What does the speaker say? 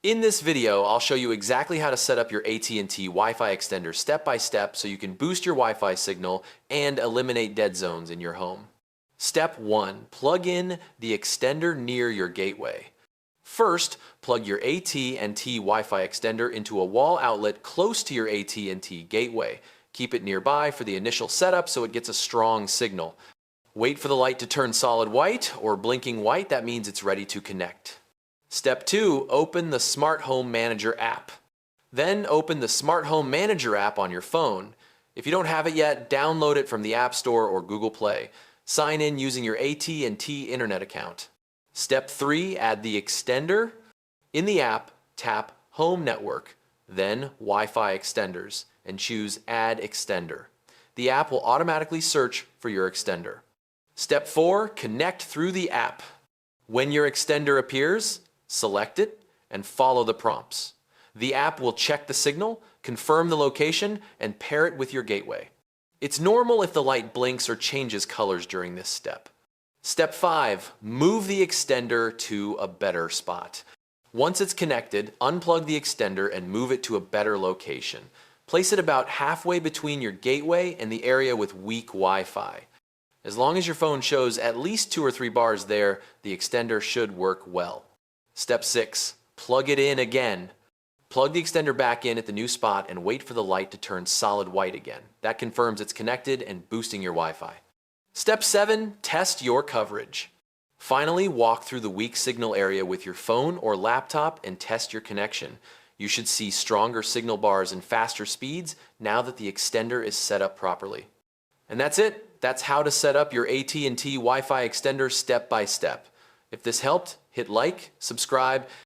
In this video, I'll show you exactly how to set up your AT&T Wi-Fi extender step by step so you can boost your Wi-Fi signal and eliminate dead zones in your home. Step 1. Plug in the extender near your gateway. First, plug your AT&T Wi-Fi extender into a wall outlet close to your AT&T gateway. Keep it nearby for the initial setup so it gets a strong signal. Wait for the light to turn solid white or blinking white. That means it's ready to connect. Step 2. Open the Smart Home Manager app. Then open the Smart Home Manager app on your phone. If you don't have it yet, download it from the App Store or Google Play. Sign in using your AT&T Internet account. Step 3. Add the extender. In the app, tap Home Network, then Wi-Fi Extenders, and choose Add Extender. The app will automatically search for your extender. Step 4. Connect through the app. When your extender appears, select it and follow the prompts. The app will check the signal, confirm the location, and pair it with your gateway. It's normal if the light blinks or changes colors during this step. Step 5. Move the extender to a better spot. Once it's connected, unplug the extender and move it to a better location. Place it about halfway between your gateway and the area with weak Wi-Fi. As long as your phone shows at least 2 or 3 bars there, the extender should work well. Step 6. Plug it in again. Plug the extender back in at the new spot and wait for the light to turn solid white again. That confirms it's connected and boosting your Wi-Fi. Step 7. Test your coverage. Finally, walk through the weak signal area with your phone or laptop and test your connection. You should see stronger signal bars and faster speeds now that the extender is set up properly. And that's it. That's how to set up your AT&T Wi-Fi extender step by step. If this helped, hit like, subscribe,